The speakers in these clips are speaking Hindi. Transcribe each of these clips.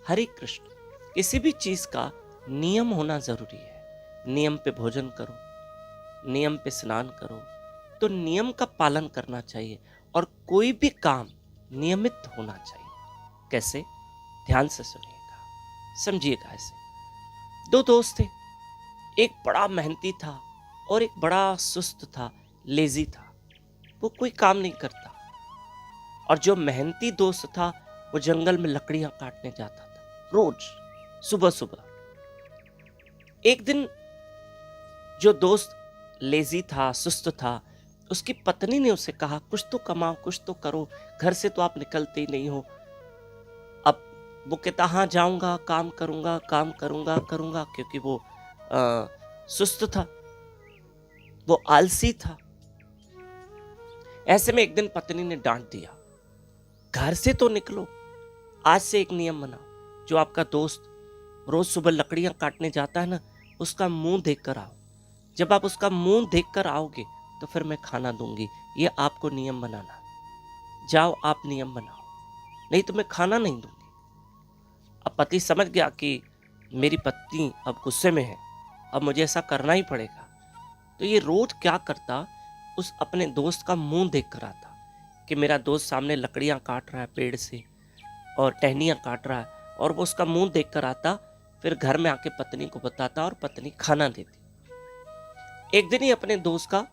हरे कृष्ण, किसी भी चीज का नियम होना जरूरी है। नियम पे भोजन करो, नियम पे स्नान करो, तो नियम का पालन करना चाहिए। और कोई भी काम नियमित होना चाहिए। कैसे? ध्यान से सुनिएगा, समझिएगा। ऐसे दो दोस्त थे, एक बड़ा मेहनती था और एक बड़ा सुस्त था, लेजी था। वो कोई काम नहीं करता। और जो मेहनती दोस्त था वो जंगल में लकड़ियां काटने जाता था रोज सुबह सुबह। एक दिन जो दोस्त लेजी था, सुस्त था, उसकी पत्नी ने उसे कहा, कुछ तो कमाओ, कुछ तो करो, घर से तो आप निकलते ही नहीं हो। अब वो कहता, हाँ जाऊंगा, काम करूंगा, काम करूंगा करूंगा, क्योंकि वो सुस्त था, वो आलसी था। ऐसे में एक दिन पत्नी ने डांट दिया, घर से तो निकलो, आज से एक नियम बनाओ, जो आपका दोस्त रोज सुबह लकड़ियां काटने जाता है ना, उसका मुंह देख कर आओ। जब आप उसका मुंह देख कर आओगे तो फिर मैं खाना दूंगी। ये आपको नियम बनाना। जाओ, आप नियम बनाओ, नहीं तो मैं खाना नहीं दूंगी। अब पति समझ गया कि मेरी पत्नी अब गुस्से में है, अब मुझे ऐसा करना ही पड़ेगा। तो ये रोज क्या करता, उस अपने दोस्त का मुंह देख कर आता कि मेरा दोस्त सामने लकड़ियां काट रहा है पेड़ से और टहनियां काट रहा है, और वो उसका मुंह देख कर आता। फिर घर में आके पत्नी को बताता और पत्नी खाना देती। एक दिन ही अपने दोस्त का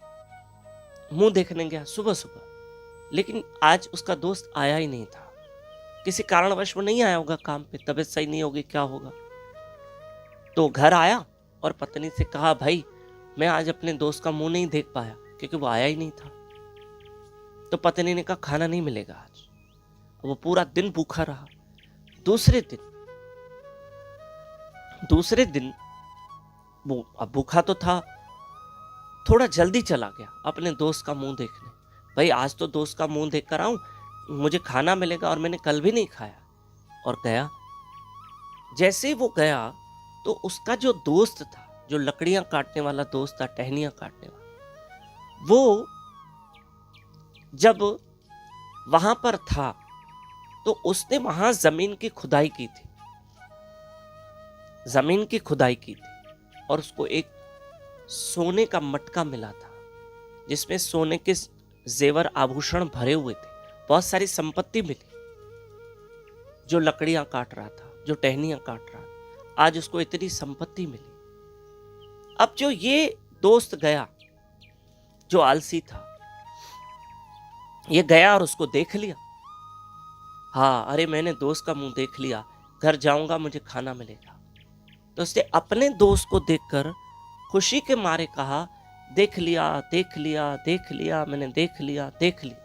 मुंह देखने गया सुबह सुबह, लेकिन आज उसका दोस्त आया ही नहीं था। किसी कारणवश वो नहीं आया होगा काम पे, तबीयत सही नहीं होगी, क्या होगा। तो घर आया और पत्नी से कहा, भाई मैं आज अपने दोस्त का मुंह नहीं देख पाया क्योंकि वो आया ही नहीं था। तो पत्नी ने कहा, खाना नहीं मिलेगा आज। वो पूरा दिन भूखा रहा। दूसरे दिन वो अब भूखा तो था, थोड़ा जल्दी चला गया अपने दोस्त का मुंह देखने। भाई आज तो दोस्त का मुंह देख कर आऊं, मुझे खाना मिलेगा, और मैंने कल भी नहीं खाया। और गया। जैसे ही वो गया तो उसका जो दोस्त था, जो लकड़ियां काटने वाला दोस्त था, टहनियां काटने वाला, वो जब वहां पर था तो उसने वहां जमीन की खुदाई की थी। और उसको एक सोने का मटका मिला था, जिसमें सोने के जेवर आभूषण भरे हुए थे। बहुत सारी संपत्ति मिली। जो लकड़ियां काट रहा था, जो टहनियां काट रहा था, आज उसको इतनी संपत्ति मिली। अब जो ये दोस्त गया, जो आलसी था, ये गया और उसको देख लिया। हाँ, अरे मैंने दोस्त का मुंह देख लिया, घर जाऊंगा, मुझे खाना मिलेगा। तो उसने अपने दोस्त को देखकर खुशी के मारे कहा, देख लिया, देख लिया, देख लिया, मैंने देख लिया, देख लिया।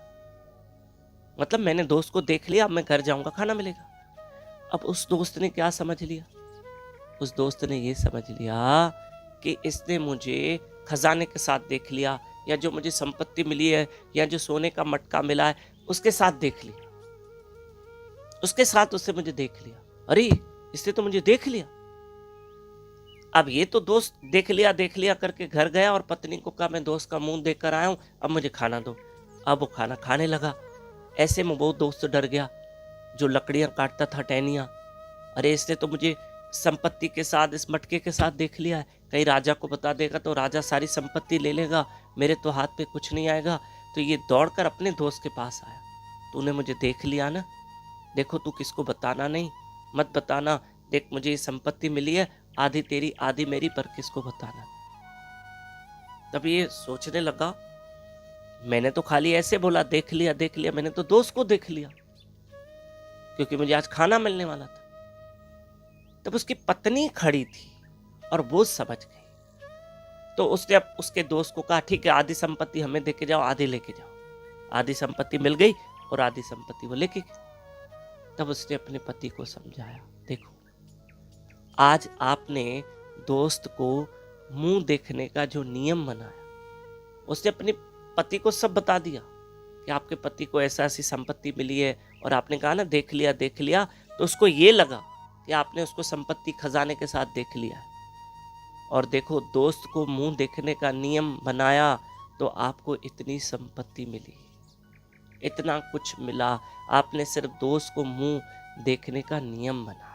मतलब मैंने दोस्त को देख लिया, अब मैं घर जाऊंगा, खाना मिलेगा। अब उस दोस्त ने क्या समझ लिया? उस दोस्त ने ये समझ लिया कि इसने मुझे खजाने के साथ देख लिया, या जो मुझे संपत्ति मिली है, या जो सोने का मटका मिला है, उसके साथ देख लिया। उसके साथ उससे मुझे देख लिया। अरे इसने तो मुझे देख लिया। अब ये तो दोस्त देख लिया करके घर गया और पत्नी को कहा, मैं दोस्त का मुंह देख कर आया हूं, अब मुझे खाना दो। अब वो खाना खाने लगा। ऐसे में वो दोस्त डर गया जो लकड़ियां काटता था, टहनियां। अरे इसने तो मुझे संपत्ति के साथ, इस मटके के साथ देख लिया है, कहीं राजा को बता देगा तो राजा सारी संपत्ति ले लेगा, मेरे तो हाथ पे कुछ नहीं आएगा। तो ये दौड़कर अपने दोस्त के पास आया, तूने मुझे देख लिया ना, देखो तू किसको बताना नहीं, मत बताना, देख मुझे ये संपत्ति मिली है, आधी तेरी आधी मेरी, पर किसको बताना। तब ये सोचने लगा, मैंने तो खाली ऐसे बोला देख लिया देख लिया, मैंने तो दोस्त को देख लिया क्योंकि मुझे आज खाना मिलने वाला था। तब उसकी पत्नी खड़ी थी और वो समझ गई। तो उसने अब उसके दोस्त को कहा, ठीक है, आधी संपत्ति हमें देके जाओ, आधी लेके जाओ। आधी संपत्ति मिल गई और आधी संपत्ति वो लेके गई। तब उसने अपने पति को समझाया, देखो आज आपने दोस्त को मुंह देखने का जो नियम बनाया, उसने अपने पति को सब बता दिया कि आपके पति को ऐसा ऐसी संपत्ति मिली है, और आपने कहा ना देख लिया, तो उसको ये लगा कि आपने उसको संपत्ति खजाने के साथ देख लिया है। और देखो, दोस्त को मुंह देखने का नियम बनाया तो आपको इतनी संपत्ति मिली, इतना कुछ मिला। आपने सिर्फ दोस्त को मुंह देखने का नियम बनाया।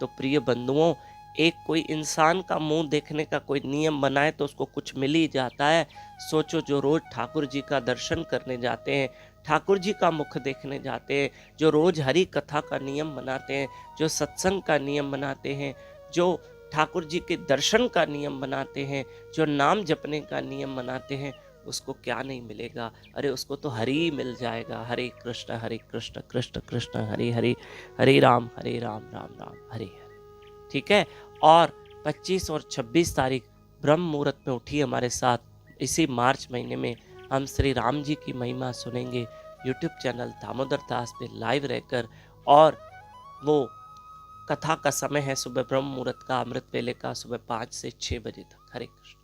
तो प्रिय बंधुओं, एक कोई इंसान का मुंह देखने का कोई नियम बनाए तो उसको कुछ मिल ही जाता है। सोचो, जो रोज ठाकुर जी का दर्शन करने जाते हैं, ठाकुर जी का मुख देखने जाते हैं, जो रोज हरि कथा का नियम बनाते हैं, जो सत्संग का नियम बनाते हैं, जो ठाकुर जी के दर्शन का नियम बनाते हैं, जो नाम जपने का नियम बनाते हैं, उसको क्या नहीं मिलेगा? अरे उसको तो हरि मिल जाएगा। हरे कृष्ण कृष्ण कृष्ण हरे हरे, हरे राम राम राम हरे हरे। ठीक है। और 25 और 26 तारीख ब्रह्म मुहूर्त में उठिए हमारे साथ। इसी मार्च महीने में हम श्री राम जी की महिमा सुनेंगे यूट्यूब चैनल दामोदर दास पे लाइव रहकर। और वो कथा का समय है सुबह ब्रह्म मुहूर्त का, अमृत वेले का, सुबह 5 से 6 बजे तक। हरे कृष्ण।